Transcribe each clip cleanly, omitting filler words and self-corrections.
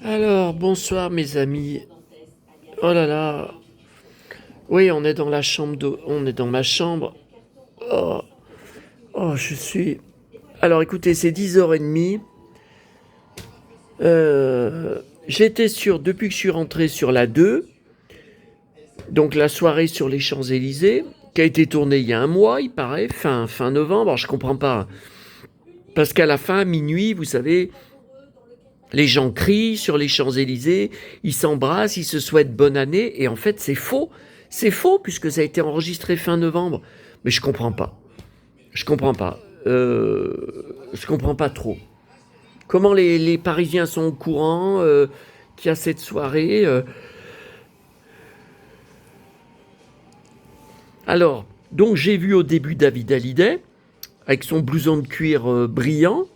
Alors, bonsoir mes amis. Oh là là. Oui, on est dans la chambre on est dans ma chambre. Oh, oh, je suis. Alors écoutez, c'est 10h30. J'étais sûr, depuis que je suis rentré sur la 2, donc la soirée sur les Champs-Élysées, qui a été tournée il y a un mois, il paraît, fin novembre. Alors je comprends pas. Parce qu'à la fin, à minuit, vous savez, les gens crient sur les Champs-Élysées, ils s'embrassent, ils se souhaitent bonne année, et en fait c'est faux. C'est faux puisque ça a été enregistré fin novembre. Mais je comprends pas. Je comprends pas. Je comprends pas trop. Comment les Parisiens sont au courant qu'il y a cette soirée. Alors, donc j'ai vu au début David Hallyday avec son blouson de cuir brillant,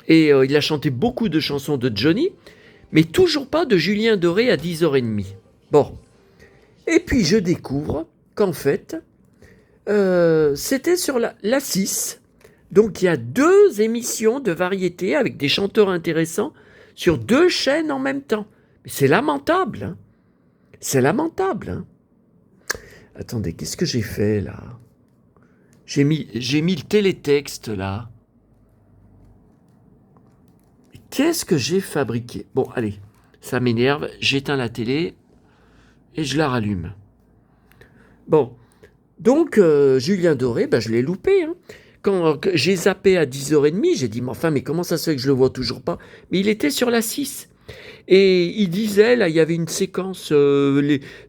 et il a chanté beaucoup de chansons de Johnny, mais toujours pas de Julien Doré à 10h30. Bon. Et puis je découvre qu'en fait, c'était sur la 6. Donc il y a deux émissions de variété avec des chanteurs intéressants sur deux chaînes en même temps. Mais c'est lamentable, hein. C'est lamentable, hein. Attendez, qu'est-ce que j'ai fait là? J'ai mis le télétexte là. Qu'est-ce que j'ai fabriqué? Bon, allez, ça m'énerve. J'éteins la télé et je la rallume. Bon, donc Julien Doré, je l'ai loupé, hein. Quand j'ai zappé à 10h30, j'ai dit, mais comment ça se fait que je le vois toujours pas? Mais il était sur la 6. Et il disait, là, il y avait une séquence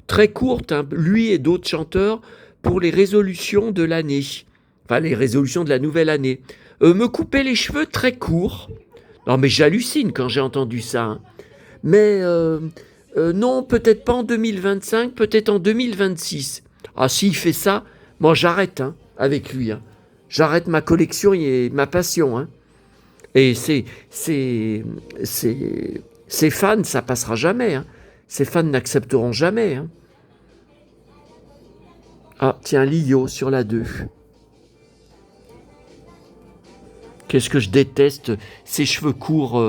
très courte, hein, lui et d'autres chanteurs, pour les résolutions de l'année. Enfin, les résolutions de la nouvelle année. Me couper les cheveux très courts. Non, mais j'hallucine quand j'ai entendu ça, hein. Mais non, peut-être pas en 2025, peut-être en 2026. Ah, s'il fait ça, moi j'arrête, hein, avec lui, hein. J'arrête ma collection et ma passion, hein. Et ces fans, ça passera jamais, hein. Ces fans n'accepteront jamais, hein. Ah, tiens, Lio sur la 2. Qu'est-ce que je déteste ces cheveux courts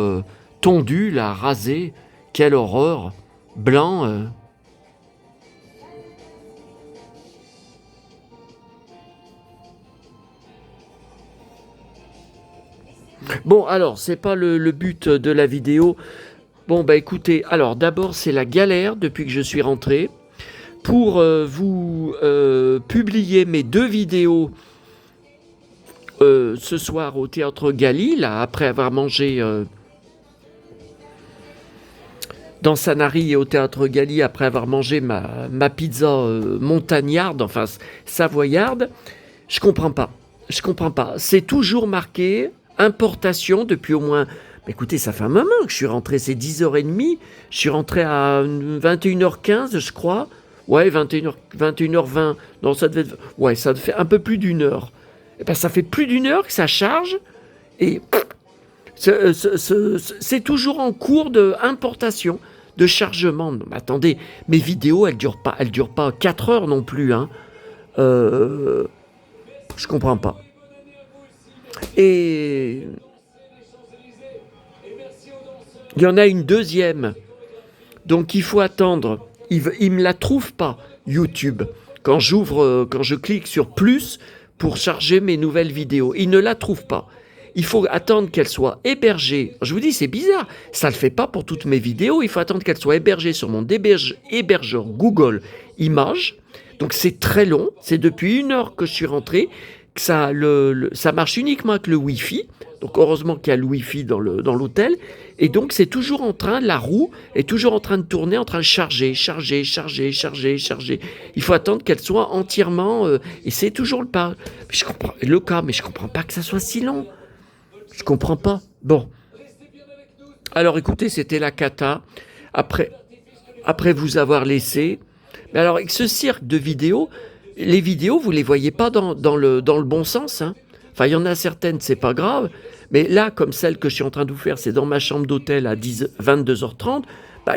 tondus, là, rasés. Quelle horreur. Blanc. Bon, alors, c'est pas le but de la vidéo. Bon, écoutez, alors d'abord, c'est la galère depuis que je suis rentré. Pour vous publier mes deux vidéos ce soir au Théâtre Galie, là, après avoir mangé dans Sanary et au Théâtre Galie, après avoir mangé ma pizza montagnarde, enfin savoyarde, je comprends pas. Je comprends pas. C'est toujours marqué importation depuis au moins. Écoutez, ça fait un moment que je suis rentré, c'est 10h30. Je suis rentré à 21h15, je crois. Ouais, 21h20. Non, ça devait être. Ouais, ça fait un peu plus d'une heure. Et ça fait plus d'une heure que ça charge. Et c'est toujours en cours d'importation, de chargement. Mais attendez, mes vidéos, elles durent pas 4 heures non plus, hein. Je comprends pas. Et il y en a une deuxième. Donc il faut attendre. Il me la trouve pas, YouTube. Quand je clique sur plus pour charger mes nouvelles vidéos, il ne la trouve pas. Il faut attendre qu'elle soit hébergée. Je vous dis, c'est bizarre. Ça ne le fait pas pour toutes mes vidéos. Il faut attendre qu'elle soit hébergée sur mon hébergeur Google Images. Donc c'est très long. C'est depuis 1 heure que je suis rentré. Que ça marche uniquement avec le Wi-Fi. Donc heureusement qu'il y a le Wi-Fi dans l'hôtel. Et donc c'est toujours en train, la roue est toujours en train de tourner, en train de charger. Il faut attendre qu'elle soit entièrement... et c'est toujours le cas. Mais je comprends pas que ça soit si long. Je comprends pas. Bon. Alors écoutez, c'était la cata. Après vous avoir laissé. Mais alors avec ce cirque de vidéos, les vidéos, vous les voyez pas dans le bon sens, hein. Enfin, il y en a certaines, c'est pas grave. Mais là, comme celle que je suis en train de vous faire, c'est dans ma chambre d'hôtel à 22h30,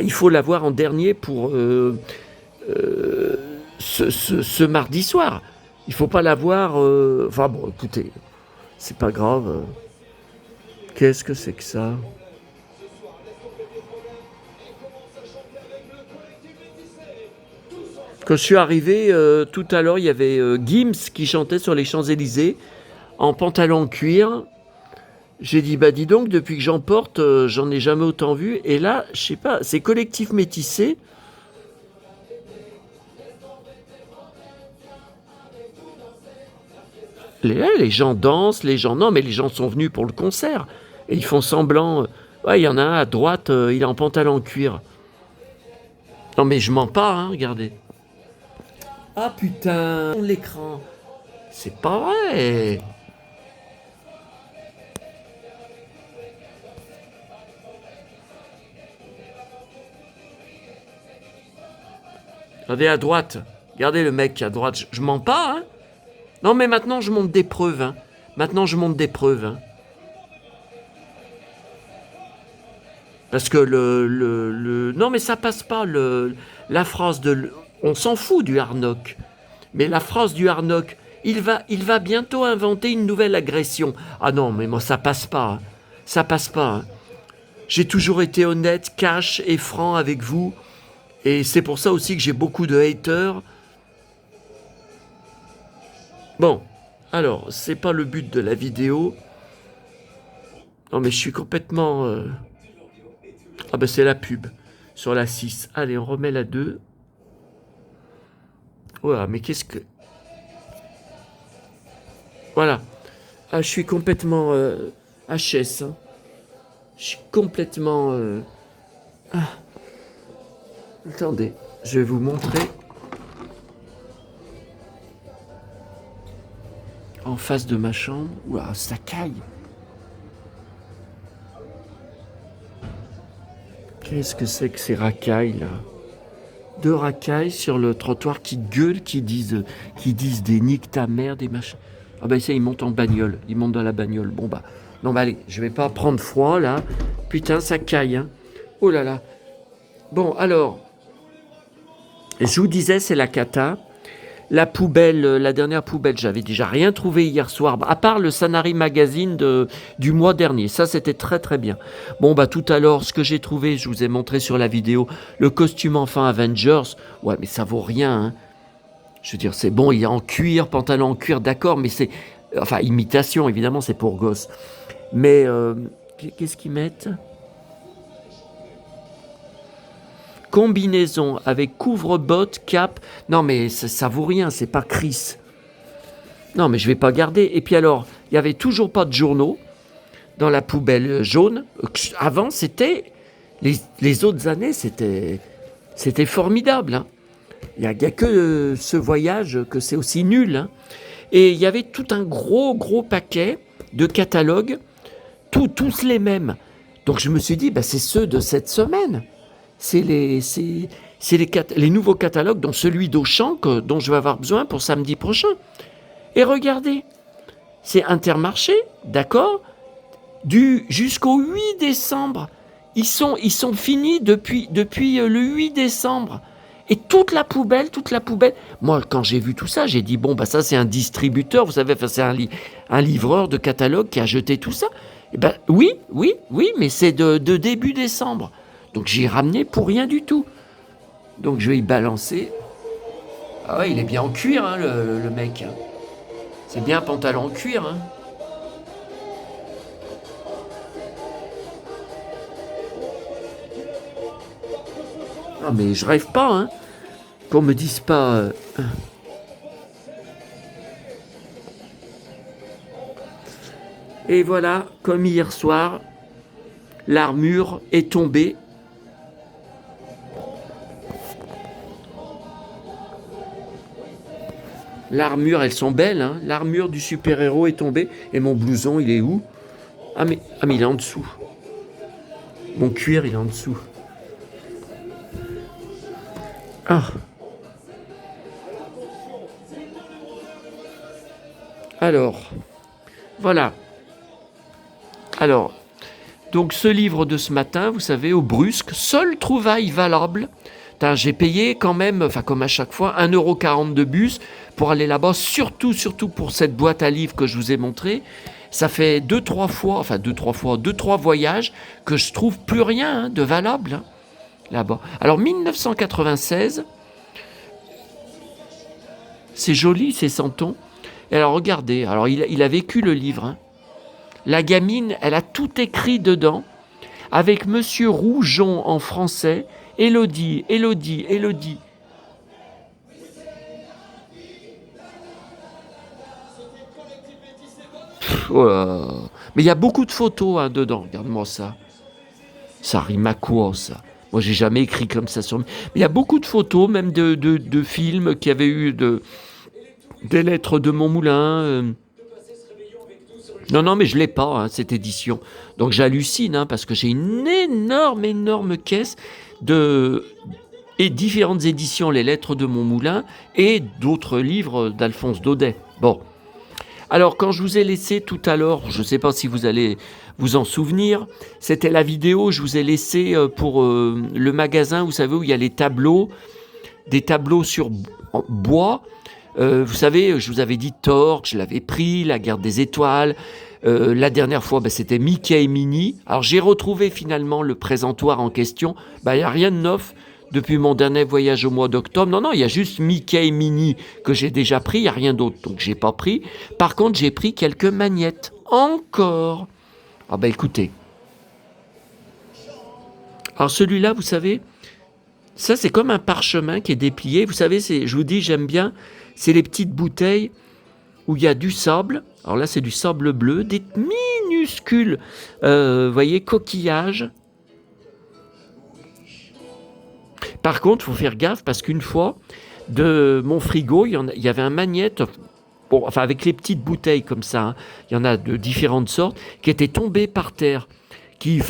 il faut la voir en dernier pour ce mardi soir. Il faut pas la voir... Enfin bon, écoutez, c'est pas grave. Qu'est-ce que c'est que ça? Quand je suis arrivé, tout à l'heure, il y avait Gims qui chantait sur les Champs-Élysées en pantalon cuir. J'ai dit, bah dis donc, depuis que j'en porte, j'en ai jamais autant vu. Et là, je sais pas, c'est Collectif Métissé. Les gens dansent, les gens... Non, mais les gens sont venus pour le concert. Et ils font semblant... Ouais, il y en a un à droite, il est en pantalon cuir. Non, mais je mens pas, hein, regardez. Ah putain, l'écran. C'est pas vrai. Regardez à droite. Regardez le mec à droite. Je mens pas, hein. Non, mais maintenant, je monte des preuves, hein. Maintenant, je monte des preuves, hein. Parce que Non, mais ça passe pas, la phrase de... On s'en fout du Harnock. Mais la phrase du Harnock, il va bientôt inventer une nouvelle agression. Ah non, mais moi, ça passe pas. Hein. Ça passe pas. Hein. J'ai toujours été honnête, cash et franc avec vous. Et c'est pour ça aussi que j'ai beaucoup de haters. Bon, alors, c'est pas le but de la vidéo. Non, mais je suis complètement... Ah ben c'est la pub sur la 6. Allez, on remet la 2. Voilà, mais qu'est-ce que... Voilà. Ah, je suis complètement HS. Hein. Je suis complètement... Ah. Attendez, je vais vous montrer. En face de ma chambre. Ouah, ça caille. Qu'est-ce que c'est que ces racailles, là? Deux racailles sur le trottoir qui gueulent, qui disent des nique ta mère, des machins. Ah ben ça, ils montent en bagnole. Ils montent dans la bagnole. Bon bah, non bah allez, je vais pas prendre froid, là. Putain, ça caille, hein. Oh là là. Bon, alors, je vous disais, c'est la cata. La poubelle, la dernière poubelle, j'avais déjà rien trouvé hier soir, à part le Sanary Magazine du mois dernier. Ça, c'était très très bien. Bon, bah tout à l'heure, ce que j'ai trouvé, je vous ai montré sur la vidéo, le costume enfin Avengers. Ouais, mais ça vaut rien. Hein. Je veux dire, c'est bon, il est en cuir, pantalon en cuir, d'accord, mais c'est... Enfin, imitation, évidemment, c'est pour gosse. Mais, qu'est-ce qu'ils mettent ? Combinaison avec couvre-bottes, cap. Non, mais ça vaut rien, c'est pas Chris. Non, mais je vais pas garder. Et puis alors, il y avait toujours pas de journaux dans la poubelle jaune. Avant, c'était... Les autres années, c'était formidable. Hein. Il n'y a que ce voyage que c'est aussi nul. Hein. Et il y avait tout un gros paquet de catalogues, tous les mêmes. Donc je me suis dit, bah, c'est ceux de cette semaine. C'est les nouveaux catalogues, dont celui d'Auchan, dont je vais avoir besoin pour samedi prochain. Et regardez, c'est Intermarché, d'accord, jusqu'au 8 décembre. Ils sont finis depuis le 8 décembre. Et toute la poubelle. Moi, quand j'ai vu tout ça, j'ai dit, bon, bah ça, c'est un distributeur, vous savez, c'est un livreur de catalogue qui a jeté tout ça. Et ben, oui, mais c'est de début décembre. Donc j'ai ramené pour rien du tout. Donc je vais y balancer. Ah ouais, il est bien en cuir, hein, le mec. C'est bien un pantalon en cuir. Hein. Ah mais je rêve pas, hein. Qu'on me dise pas... Et voilà, comme hier soir, l'armure est tombée. L'armure, elles sont belles, hein. L'armure du super-héros est tombée. Et mon blouson, il est où ? Ah mais il est en dessous. Mon cuir, il est en dessous. Ah. Alors, voilà. Alors, donc ce livre de ce matin, vous savez, au Brusque, seule trouvaille valable. J'ai payé quand même, enfin comme à chaque fois, 1,40 € de bus pour aller là-bas, surtout pour cette boîte à livres que je vous ai montrée. Ça fait 2-3 voyages que je trouve plus rien de valable hein, là-bas. Alors 1996, C'est joli, ces santons. Et alors, regardez, alors il a vécu le livre. Hein. La gamine, elle a tout écrit dedans, avec Monsieur Rougeon en français, Élodie, Élodie, Élodie. Oh là. Mais il y a beaucoup de photos hein, dedans, regarde-moi ça. Ça rime à quoi, ça? Moi, j'ai jamais écrit comme ça sur... Mais il y a beaucoup de photos, même de films qui avaient eu des lettres de Montmoulin. Non, non, mais je l'ai pas, hein, cette édition. Donc j'hallucine, hein, parce que j'ai une énorme, énorme caisse de et différentes éditions, les lettres de Montmoulin et d'autres livres d'Alphonse Daudet. Bon. Alors, quand je vous ai laissé tout à l'heure, je ne sais pas si vous allez vous en souvenir, c'était la vidéo, je vous ai laissé pour le magasin, vous savez, où il y a les tableaux, des tableaux sur bois. Vous savez, je vous avais dit Thor, je l'avais pris, la guerre des étoiles. La dernière fois, c'était Mickey et Minnie. Alors, j'ai retrouvé finalement le présentoir en question. Il n'y a rien de neuf depuis mon dernier voyage au mois d'octobre. Non, non, il y a juste Mickey et Minnie que j'ai déjà pris, il n'y a rien d'autre. Donc, j'ai pas pris. Par contre, j'ai pris quelques magnettes. Encore. Ah écoutez. Alors, celui-là, vous savez, ça, c'est comme un parchemin qui est déplié. Vous savez, je vous dis, j'aime bien, c'est les petites bouteilles où il y a du sable. Alors là, c'est du sable bleu, des minuscules, voyez, coquillages. Par contre, il faut faire gaffe parce qu'une fois, de mon frigo, il y avait un magnète, bon, enfin avec les petites bouteilles comme ça, hein, il y en a de différentes sortes, qui étaient tombées par terre.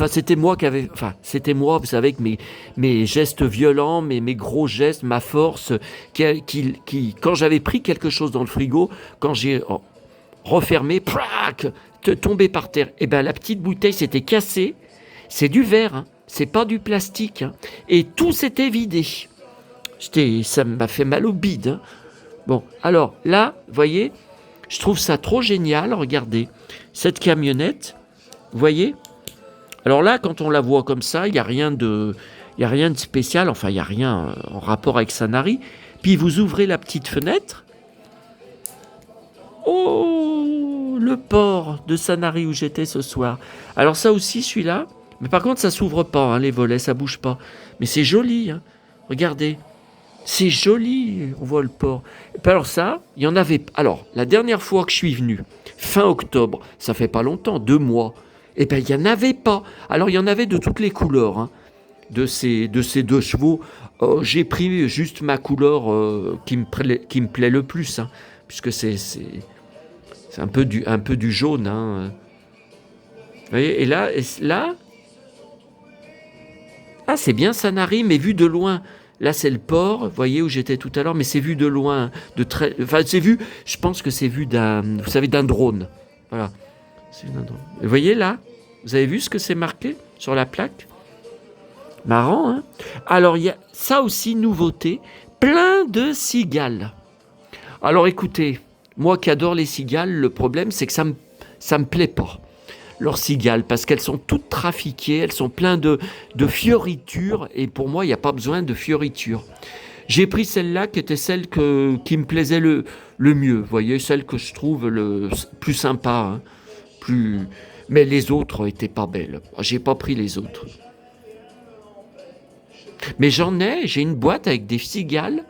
C'était moi qui avait, c'était moi, vous savez, que mes gestes violents, mes gros gestes, ma force, quand j'avais pris quelque chose dans le frigo, quand j'ai refermé, prac, tombé par terre, et la petite bouteille s'était cassée. C'est du verre, hein, c'est pas du plastique, hein, et tout s'était vidé. Ça m'a fait mal au bide. Hein. Bon, alors là, vous voyez, je trouve ça trop génial. Regardez, cette camionnette, vous voyez. Alors là, quand on la voit comme ça, il n'y a rien de spécial, enfin, il n'y a rien en rapport avec Sanary. Puis vous ouvrez la petite fenêtre. Oh, le port de Sanary où j'étais ce soir. Alors ça aussi, celui-là, mais par contre, ça s'ouvre pas, hein, les volets, ça bouge pas. Mais c'est joli, hein. Regardez. C'est joli, on voit le port. Et puis alors ça, il y en avait... Alors, la dernière fois que je suis venu, fin octobre, ça fait pas longtemps, 2 mois, et il n'y en avait pas. Alors, il y en avait de toutes les couleurs, hein, de ces 2 chevaux. J'ai pris juste ma couleur qui me plaît le plus, hein, puisque c'est un peu du jaune. Hein. Vous voyez, et là, ah, c'est bien Sanary, mais vu de loin. Là, c'est le port, vous voyez où j'étais tout à l'heure, mais c'est vu de loin, c'est vu, je pense que c'est vu d'un drone. Voilà. Vous voyez là, vous avez vu ce que c'est marqué sur la plaque? Marrant, hein? Alors, il y a ça aussi, nouveauté, plein de cigales. Alors, écoutez, moi qui adore les cigales, le problème, c'est que ça me plaît pas. Leurs cigales, parce qu'elles sont toutes trafiquées, elles sont pleines de fioritures, et pour moi, il n'y a pas besoin de fioritures. J'ai pris celle-là qui était celle qui me plaisait le mieux, vous voyez, celle que je trouve le plus sympa, hein, mais les autres n'étaient pas belles. J'ai pas pris les autres. Mais j'ai une boîte avec des cigales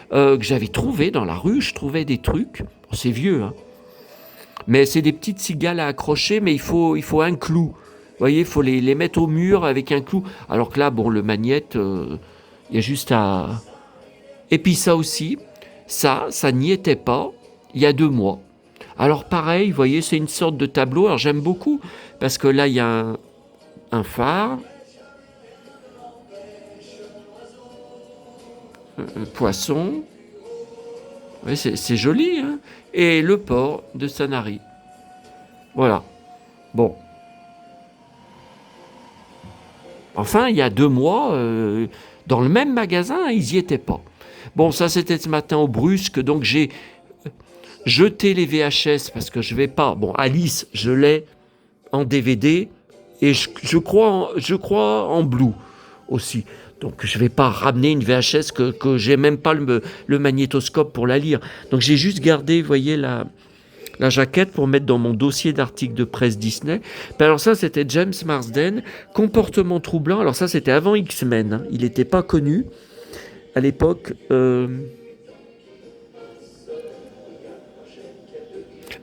que j'avais trouvées dans la rue, je trouvais des trucs, c'est vieux, hein. Mais c'est des petites cigales à accrocher, mais il faut un clou. Vous voyez, il faut les mettre au mur avec un clou. Alors que là, bon, le magnète, il y a juste à... Et puis ça aussi, ça n'y était pas il y a 2 mois. Alors pareil, vous voyez, c'est une sorte de tableau. Alors j'aime beaucoup, parce que là, il y a un phare, un poisson. Oui, c'est joli, hein. Et le port de Sanary. Voilà. Bon. Enfin, il y a 2 mois, dans le même magasin, ils n'y étaient pas. Bon, ça c'était ce matin au brusque, donc j'ai jeté les VHS parce que je vais pas... Bon, Alice, je l'ai en DVD et je crois en Blue. aussi. Donc je ne vais pas ramener une VHS que j'ai même pas le magnétoscope pour la lire. Donc j'ai juste gardé, vous voyez, la jaquette pour mettre dans mon dossier d'articles de presse Disney. Ben alors ça, c'était James Marsden, Comportement troublant. Alors ça, c'était avant X-Men, hein. Il n'était pas connu à l'époque.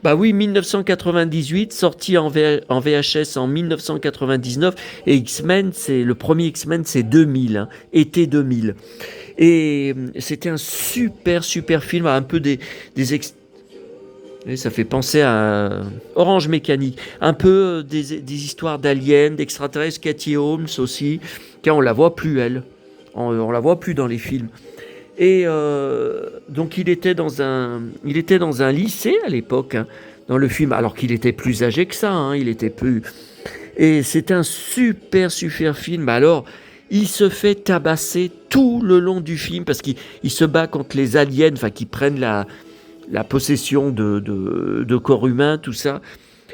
Bah oui, 1998, sorti en VHS en 1999, et X-Men, c'est le premier X-Men, c'est 2000, hein, été 2000. Et c'était un super film, un peu et ça fait penser à Orange Mécanique, un peu des histoires d'aliens, d'extraterrestres, Katie Holmes aussi, car on la voit plus elle, on la voit plus dans les films. Et donc il était dans un lycée à l'époque, hein, dans le film, alors qu'il était plus âgé que ça, hein, il était plus... Et c'est un super film. Alors, il se fait tabasser tout le long du film, parce qu'il se bat contre les aliens, enfin, qui prennent la possession de corps humains, tout ça.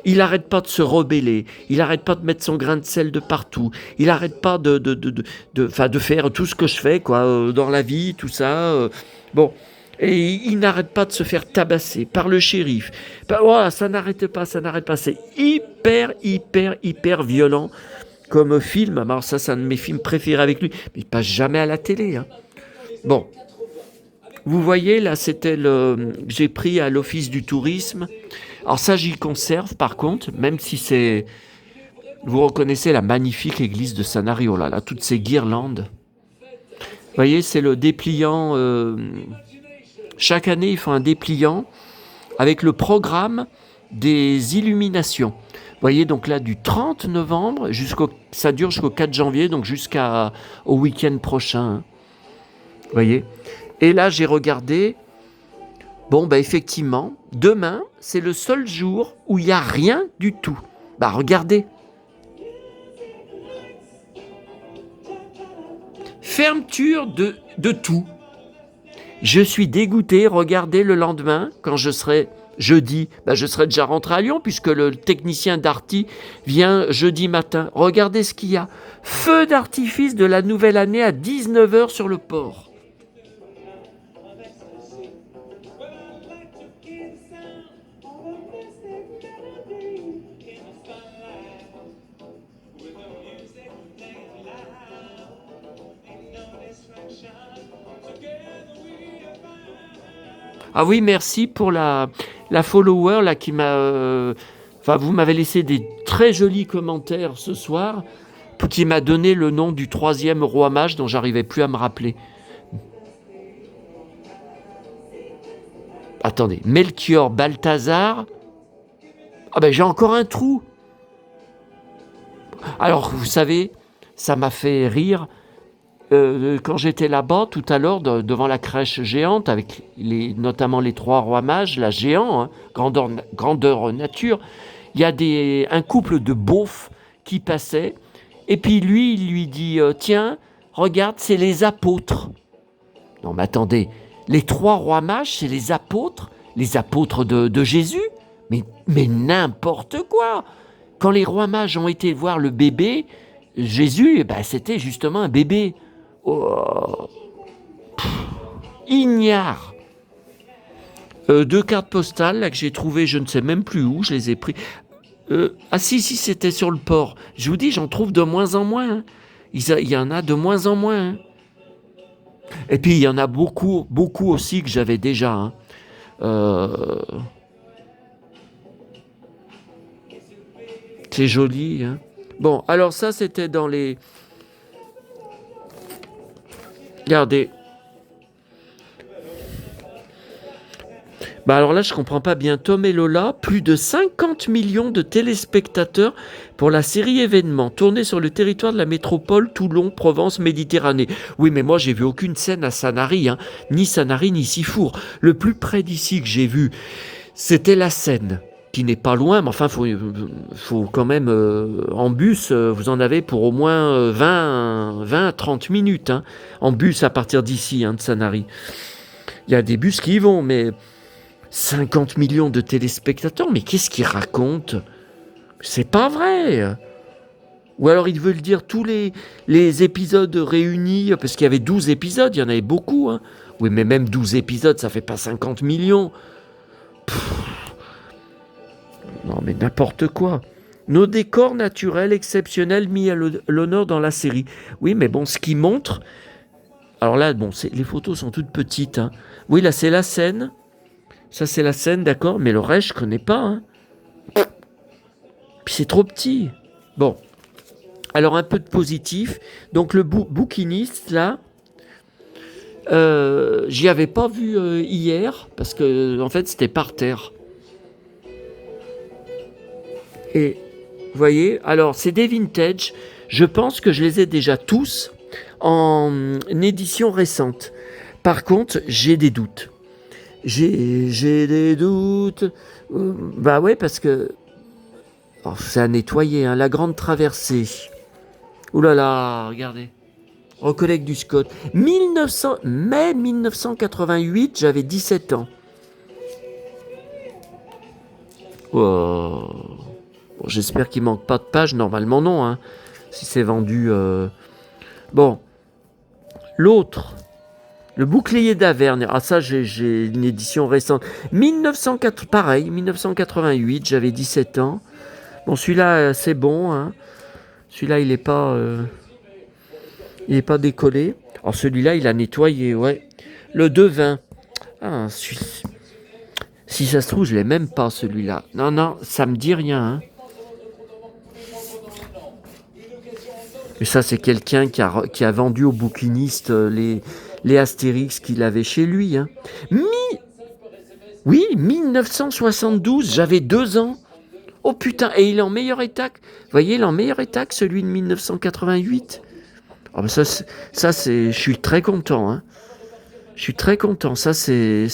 Il n'arrête pas de se rebeller, il n'arrête pas de mettre son grain de sel de partout, il n'arrête pas de faire tout ce que je fais quoi, dans la vie, tout ça. Bon, et il n'arrête pas de se faire tabasser par le shérif. Ben, voilà, ça n'arrête pas. C'est hyper violent comme film. Alors ça, c'est un de mes films préférés avec lui, mais il passe jamais à la télé, hein. Bon, vous voyez, là, c'était j'ai pris à l'Office du tourisme. Alors ça, j'y conserve, par contre, même si c'est... Vous reconnaissez la magnifique église de Sanary, oh là là, toutes ces guirlandes. Vous voyez, c'est le dépliant... Chaque année, ils font un dépliant avec le programme des illuminations. Vous voyez, donc là, du 30 novembre, ça dure jusqu'au 4 janvier, donc jusqu'au week-end prochain, hein. Vous voyez. Et là, j'ai regardé... Bon, bah effectivement, demain, c'est le seul jour où il n'y a rien du tout. Bah regardez. Fermeture de tout. Je suis dégoûté. Regardez le lendemain, quand je serai jeudi, bah je serai déjà rentré à Lyon, puisque le technicien Darty vient jeudi matin. Regardez ce qu'il y a. Feu d'artifice de la nouvelle année à 19h sur le port. Ah oui, merci pour la follower là qui m'a... vous m'avez laissé des très jolis commentaires ce soir, qui m'a donné le nom du 3e roi mage dont j'arrivais plus à me rappeler. Attendez, Melchior Balthazar. Ah ben j'ai encore un trou. Alors vous savez, ça m'a fait rire. Quand j'étais là-bas tout à l'heure devant la crèche géante avec notamment les 3 rois mages, la géant, hein, grandeur nature, il y a un couple de beaufs qui passait, et puis lui il lui dit tiens, regarde, c'est les apôtres. Non mais attendez, les 3 rois mages, c'est les apôtres de Jésus, mais n'importe quoi. Quand les rois mages ont été voir le bébé Jésus, ben, c'était justement un bébé. Oh. Ignare. 2 cartes postales là, que j'ai trouvées, je ne sais même plus où, je les ai pris. Si, c'était sur le port. Je vous dis, j'en trouve de moins en moins, hein. Il y en a de moins en moins, hein. Et puis il y en a beaucoup aussi que j'avais déjà, hein. C'est joli, hein. Bon, alors ça c'était dans les... Regardez. Bah alors là, je comprends pas bien. Tom et Lola, plus de 50 millions de téléspectateurs pour la série événement, tournée sur le territoire de la métropole Toulon, Provence, Méditerranée. Oui, mais moi, j'ai vu aucune scène à Sanary, hein. Ni Sanary, ni Sifour. Le plus près d'ici que j'ai vu, c'était la Seine, qui n'est pas loin, mais enfin, faut quand même, en bus, vous en avez pour au moins 20 à 30 minutes, hein, en bus à partir d'ici, hein, de Sanary. Il y a des bus qui y vont, mais 50 millions de téléspectateurs, mais qu'est-ce qu'ils racontent? C'est pas vrai. Ou alors ils veulent dire tous les épisodes réunis, parce qu'il y avait 12 épisodes, il y en avait beaucoup. Hein. Oui, mais même 12 épisodes, ça fait pas 50 millions. Non, mais n'importe quoi. Nos décors naturels exceptionnels mis à l'honneur dans la série. Oui, mais bon, ce qui montre... Alors là, bon, les photos sont toutes petites. Hein. Oui, là, c'est la scène. Ça, c'est la scène, d'accord, mais le reste, je connais pas. Hein. Puis c'est trop petit. Bon. Alors, un peu de positif. Donc, le bouquiniste, là, j'y avais pas vu hier, parce que, en fait, c'était par terre. Et, vous voyez, alors, c'est des vintage. Je pense que je les ai déjà tous en édition récente. Par contre, j'ai des doutes. J'ai des doutes. Bah ouais, parce que... Oh, c'est à nettoyer, hein, la grande traversée. Ouh là là, regardez. Recollecte du Scott. mai 1988, j'avais 17 ans. Oh. Bon, j'espère qu'il manque pas de pages. Normalement, non. Hein, si c'est vendu... Bon. L'autre. Le bouclier d'Avergne. Ah, ça, j'ai une édition récente. 1904, pareil, 1988, j'avais 17 ans. Bon, celui-là, c'est bon. Hein. Celui-là, il est pas décollé. Alors, celui-là, il a nettoyé, ouais. Le Devin. Ah, si ça se trouve, je l'ai même pas, celui-là. Non, non, ça me dit rien. Hein. Et ça, c'est quelqu'un qui a vendu au bouquiniste les Astérix qu'il avait chez lui. Hein. Oui, 1972, j'avais 2 ans. Oh putain, et il est en meilleur état. Vous voyez, il est en meilleur état que celui de 1988. Oh, ben je suis très content. Hein. Je suis très content. Ça, c'est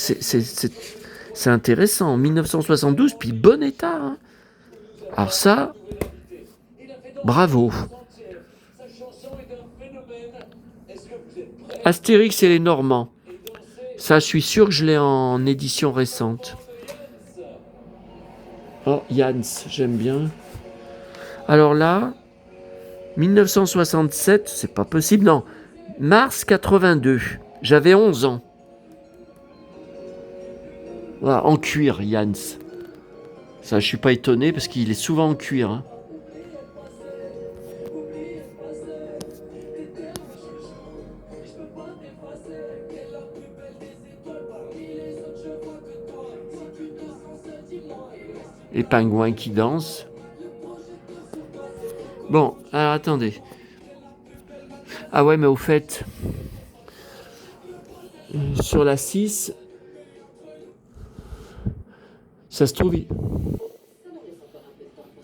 intéressant. 1972, puis bon état. Hein. Alors ça, bravo. Astérix et les Normands. Ça, je suis sûr que je l'ai en édition récente. Oh, Jans, j'aime bien. Alors là, 1967, c'est pas possible, non. Mars 82, j'avais 11 ans. Voilà, en cuir, Jans. Ça, je suis pas étonné parce qu'il est souvent en cuir. Hein. Les pingouins qui dansent. Bon, alors attendez. Ah ouais, mais au fait, sur la 6, ça se trouve...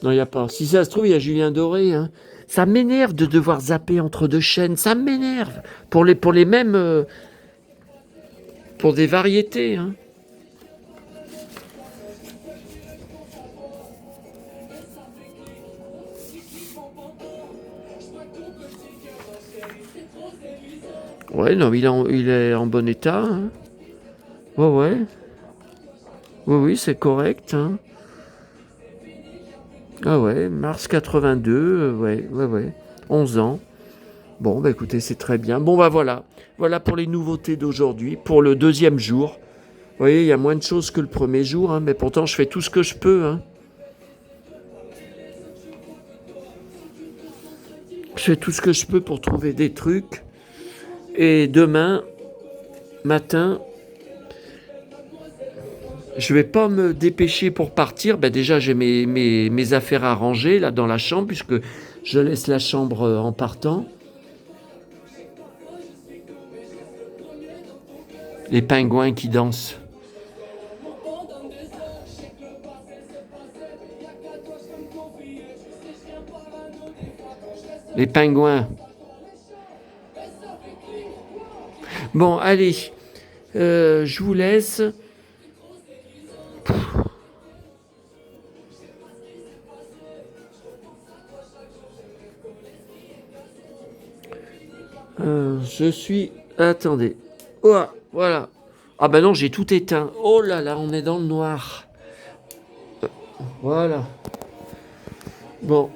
Non, il n'y a pas. Si ça se trouve, il y a Julien Doré. Hein. Ça m'énerve de devoir zapper entre deux chaînes. Ça m'énerve. Pour les mêmes... pour des variétés. Hein. Ouais, non, il est en bon état. Hein. Ouais, ouais. Oui, oui, c'est correct. Hein. Ah ouais, mars 82, ouais, ouais, ouais. 11 ans. Bon, bah écoutez, c'est très bien. Bon, bah voilà. Voilà pour les nouveautés d'aujourd'hui, pour le deuxième jour. Vous voyez, il y a moins de choses que le premier jour, hein, mais pourtant, je fais tout ce que je peux. Hein. Je fais tout ce que je peux pour trouver des trucs. Et demain matin, je vais pas me dépêcher pour partir. Ben déjà, j'ai mes affaires à ranger là dans la chambre, puisque je laisse la chambre en partant. Les pingouins qui dansent. Les pingouins. Bon, allez. Je vous laisse. Je suis... Attendez. Oh, voilà. Ah ben non, j'ai tout éteint. Oh là là, on est dans le noir. Voilà. Bon.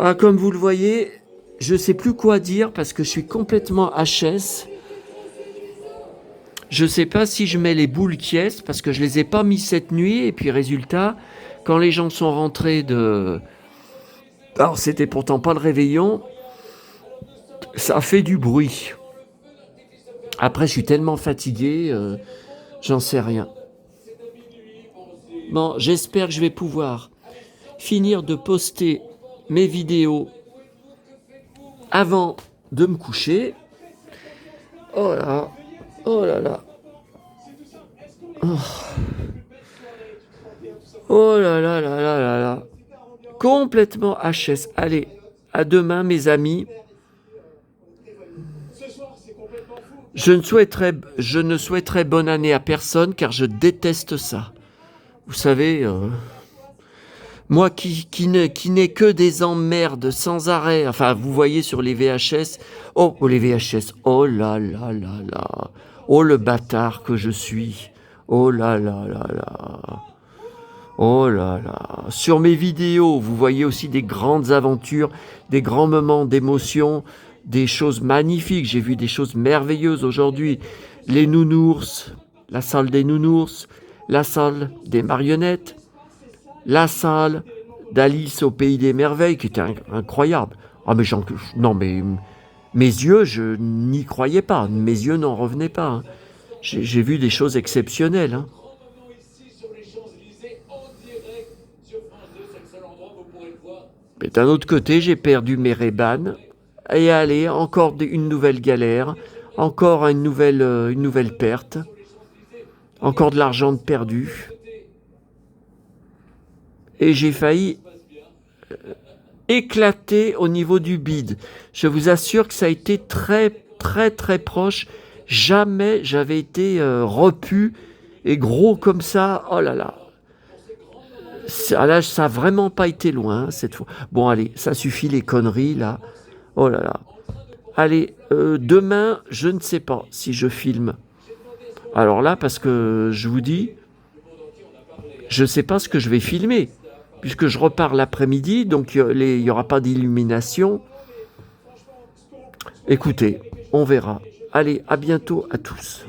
Ah, comme vous le voyez, je ne sais plus quoi dire parce que je suis complètement HS. Je ne sais pas si je mets les boules qui est parce que je ne les ai pas mis cette nuit. Et puis résultat, quand les gens sont rentrés de... Alors c'était pourtant pas le réveillon, ça a fait du bruit. Après je suis tellement fatigué, j'en sais rien. Bon, j'espère que je vais pouvoir finir de poster mes vidéos avant de me coucher. Oh là, oh là là. Oh, oh là là là là là là. Complètement HS. Allez, à demain mes amis. Je ne souhaiterais bonne année à personne car je déteste ça. Vous savez, moi qui n'ai que des emmerdes sans arrêt. Enfin, vous voyez sur les VHS. Oh, les VHS. Oh là là là là. Oh le bâtard que je suis. Oh là là là là. Oh là là. Sur mes vidéos, vous voyez aussi des grandes aventures, des grands moments d'émotion, des choses magnifiques. J'ai vu des choses merveilleuses aujourd'hui. Les nounours, la salle des nounours, la salle des marionnettes, la salle d'Alice au pays des merveilles qui était incroyable. Ah mais non mais mes yeux, je n'y croyais pas. Mes yeux n'en revenaient pas. Hein. J'ai vu des choses exceptionnelles. Hein. Mais d'un autre côté, j'ai perdu mes Ray-Ban. Et allez, encore une nouvelle galère, encore une nouvelle perte, encore de l'argent perdu. Et j'ai failli éclater au niveau du bide. Je vous assure que ça a été très très très proche. Jamais j'avais été repu et gros comme ça. Oh là là. Là, ça n'a vraiment pas été loin cette fois. Bon allez, ça suffit les conneries là. Oh là là. Allez, demain, je ne sais pas si je filme. Alors là, parce que je vous dis, je ne sais pas ce que je vais filmer, puisque je repars l'après-midi, donc il n'y aura pas d'illumination. Écoutez, on verra. Allez, à bientôt à tous.